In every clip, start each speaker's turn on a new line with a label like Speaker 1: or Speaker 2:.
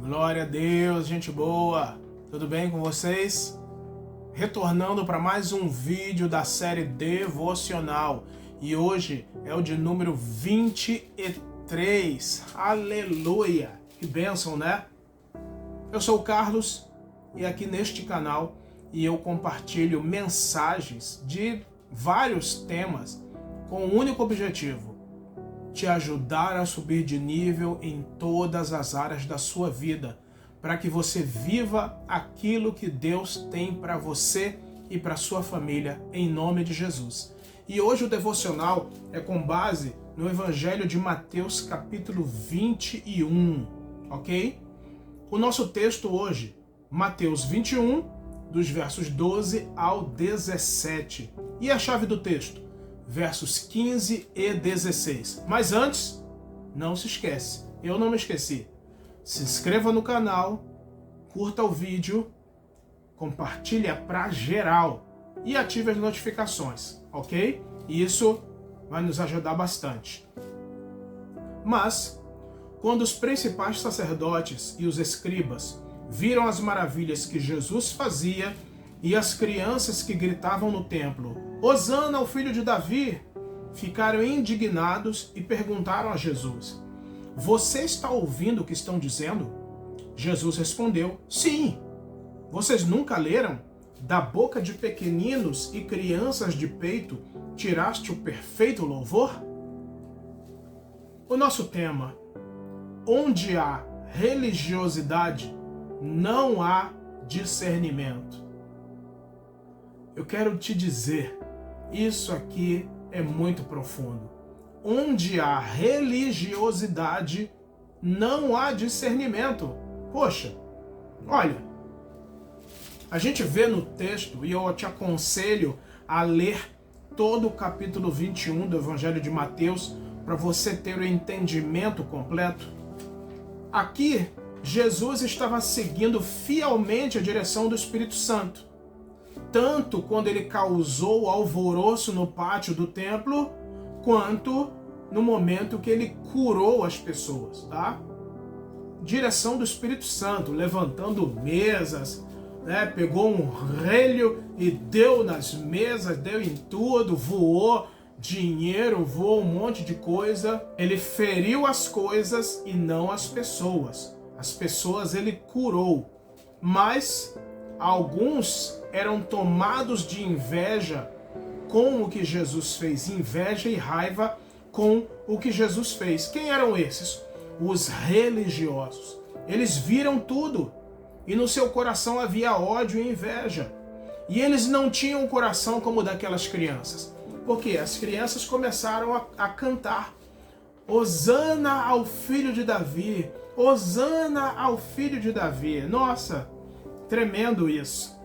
Speaker 1: Glória a Deus, gente boa! Tudo bem com vocês? Retornando para mais um vídeo da série devocional. E hoje é o de número 23. Aleluia! Que bênção, né? Eu sou o Carlos e aqui neste canal eu compartilho mensagens de vários temas com um único objetivo: te ajudar a subir de nível em todas as áreas da sua vida, para que você viva aquilo que Deus tem para você e para sua família, em nome de Jesus. E hoje o devocional é com base no Evangelho de Mateus, capítulo 21, ok? O nosso texto hoje, Mateus 21, dos versos 12 ao 17. E a chave do texto? Versos 15 e 16. Mas antes, não se esquece, eu não me esqueci. Se inscreva no canal, curta o vídeo, compartilha para geral e ative as notificações, ok? Isso vai nos ajudar bastante. Mas, quando os principais sacerdotes e os escribas viram as maravilhas que Jesus fazia e as crianças que gritavam no templo: Hosana ao filho de Davi, ficaram indignados e perguntaram a Jesus: Você está ouvindo o que estão dizendo? Jesus respondeu: Sim. Vocês nunca leram? Da boca de pequeninos e crianças de peito tiraste o perfeito louvor? O nosso tema: onde há religiosidade, não há discernimento. Eu quero te dizer, isso aqui é muito profundo. Onde há religiosidade, não há discernimento. Poxa, olha, a gente vê no texto, e eu te aconselho a ler todo o capítulo 21 do Evangelho de Mateus, para você ter o entendimento completo. Aqui, Jesus estava seguindo fielmente a direção do Espírito Santo. Tanto quando ele causou alvoroço no pátio do templo, quanto no momento que ele curou as pessoas, tá? Direção do Espírito Santo, levantando mesas, né? Pegou um relho e deu nas mesas, deu em tudo, voou dinheiro, voou um monte de coisa. Ele feriu as coisas e não as pessoas. As pessoas ele curou, mas alguns eram tomados de inveja com o que Jesus fez, inveja e raiva com o que Jesus fez. Quem eram esses? Os religiosos. Eles viram tudo e no seu coração havia ódio e inveja. E eles não tinham um coração como o daquelas crianças. Porque as crianças começaram a cantar: Hosana ao filho de Davi, Hosana ao filho de Davi. Nossa, tremendo isso.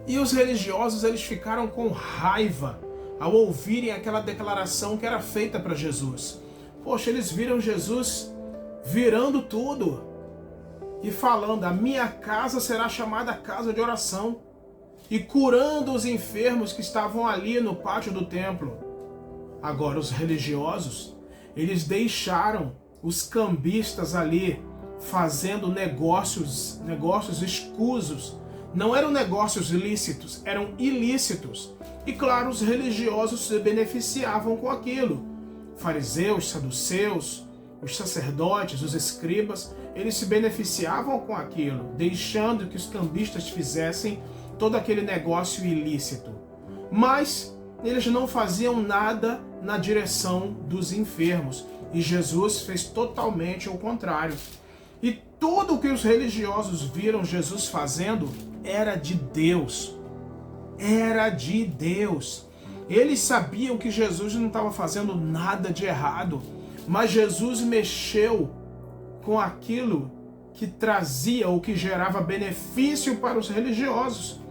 Speaker 1: E os religiosos, eles ficaram com raiva ao ouvirem aquela declaração que era feita para Jesus. Poxa, eles viram Jesus virando tudo e falando: a minha casa será chamada casa de oração, e curando os enfermos que estavam ali no pátio do templo. Agora os religiosos, eles deixaram os cambistas ali fazendo negócios escusos. Não eram negócios lícitos, eram ilícitos. E claro, os religiosos se beneficiavam com aquilo. Fariseus, saduceus, os sacerdotes, os escribas, eles se beneficiavam com aquilo, deixando que os cambistas fizessem todo aquele negócio ilícito. Mas eles não faziam nada na direção dos enfermos. E Jesus fez totalmente o contrário. E tudo o que os religiosos viram Jesus fazendo era de Deus. Era de Deus. Eles sabiam que Jesus não estava fazendo nada de errado, mas Jesus mexeu com aquilo que trazia ou que gerava benefício para os religiosos.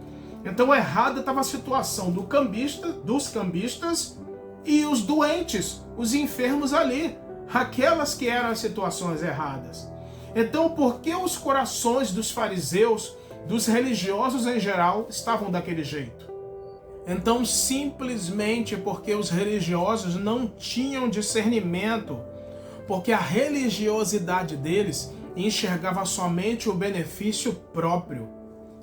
Speaker 1: Então errada estava a situação dos cambistas e os doentes, os enfermos ali, aquelas que eram as situações erradas. Então, por que os corações dos fariseus, dos religiosos em geral, estavam daquele jeito? Então, simplesmente porque os religiosos não tinham discernimento, porque a religiosidade deles enxergava somente o benefício próprio,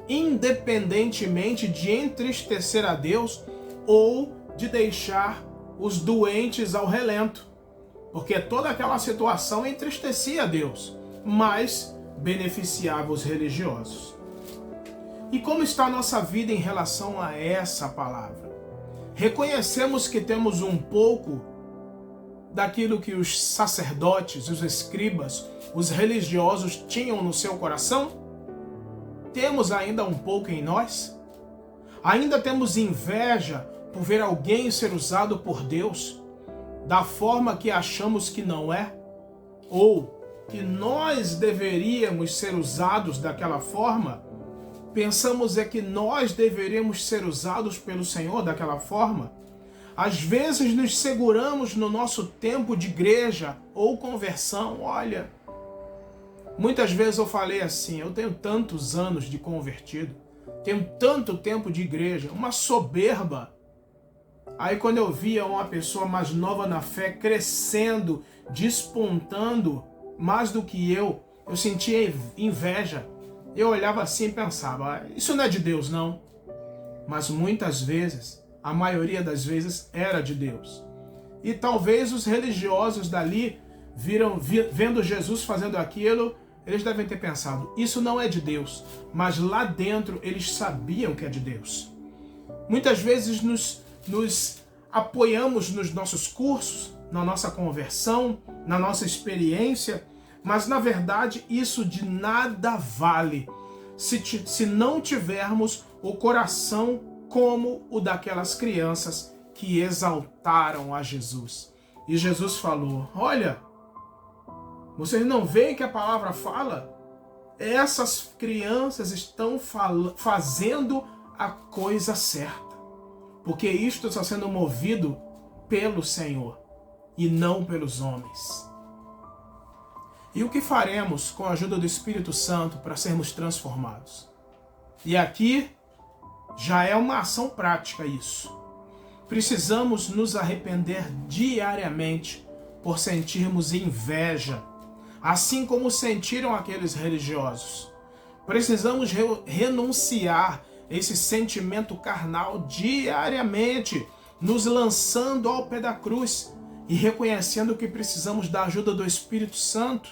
Speaker 1: independentemente de entristecer a Deus ou de deixar os doentes ao relento, porque toda aquela situação entristecia a Deus, mas beneficiava os religiosos. E como está a nossa vida em relação a essa palavra? Reconhecemos que temos um pouco daquilo que os sacerdotes, os escribas, os religiosos tinham no seu coração? Temos ainda um pouco em nós? Ainda temos inveja por ver alguém ser usado por Deus da forma que achamos que não é? Ou que nós deveríamos ser usados daquela forma? Pensamos é que nós deveríamos ser usados pelo Senhor daquela forma? Às vezes nos seguramos no nosso tempo de igreja ou conversão. Olha, muitas vezes eu falei assim, eu tenho tantos anos de convertido, tenho tanto tempo de igreja, uma soberba. Aí quando eu via uma pessoa mais nova na fé crescendo, despontando mais do que eu sentia inveja. Eu olhava assim e pensava, isso não é de Deus não. Mas muitas vezes, a maioria das vezes era de Deus. E talvez os religiosos dali, vendo Jesus fazendo aquilo, eles devem ter pensado, isso não é de Deus. Mas lá dentro eles sabiam que é de Deus. Muitas vezes nos apoiamos nos nossos cursos, na nossa conversão, na nossa experiência, mas na verdade isso de nada vale se não tivermos o coração como o daquelas crianças que exaltaram a Jesus. E Jesus falou, olha, vocês não veem que a palavra fala? Essas crianças estão fazendo a coisa certa, porque isto está sendo movido pelo Senhor e não pelos homens. E o que faremos com a ajuda do Espírito Santo para sermos transformados? E aqui já é uma ação prática isso. Precisamos nos arrepender diariamente por sentirmos inveja, assim como sentiram aqueles religiosos. Precisamos renunciar esse sentimento carnal diariamente, nos lançando ao pé da cruz e reconhecendo que precisamos da ajuda do Espírito Santo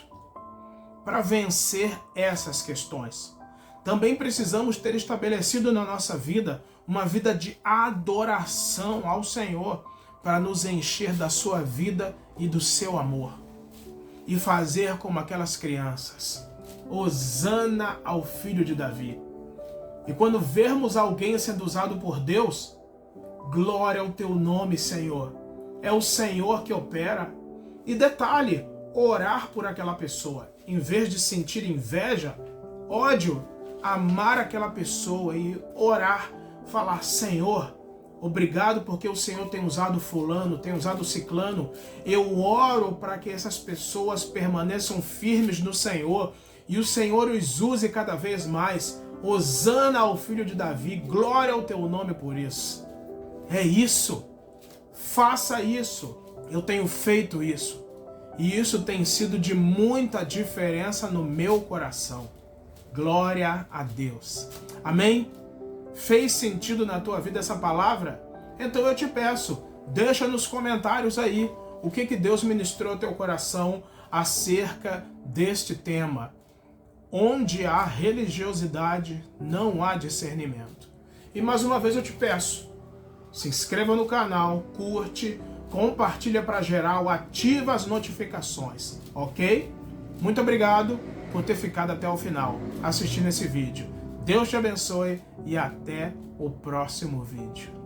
Speaker 1: para vencer essas questões. Também precisamos ter estabelecido na nossa vida uma vida de adoração ao Senhor para nos encher da sua vida e do seu amor. E fazer como aquelas crianças. Hosana ao Filho de Davi. E quando vermos alguém sendo usado por Deus, glória ao teu nome, Senhor. É o Senhor que opera. E detalhe, orar por aquela pessoa. Em vez de sentir inveja, ódio, amar aquela pessoa e orar, falar, Senhor, obrigado porque o Senhor tem usado fulano, tem usado ciclano. Eu oro para que essas pessoas permaneçam firmes no Senhor e o Senhor os use cada vez mais. Hosana ao Filho de Davi, glória ao teu nome por isso. É isso. Faça isso. Eu tenho feito isso. E isso tem sido de muita diferença no meu coração. Glória a Deus. Amém? Fez sentido na tua vida essa palavra? Então eu te peço, deixa nos comentários aí o que Deus ministrou ao teu coração acerca deste tema. Onde há religiosidade, não há discernimento. E mais uma vez eu te peço, se inscreva no canal, curte, compartilha para geral, ativa as notificações, ok? Muito obrigado por ter ficado até o final assistindo esse vídeo. Deus te abençoe e até o próximo vídeo.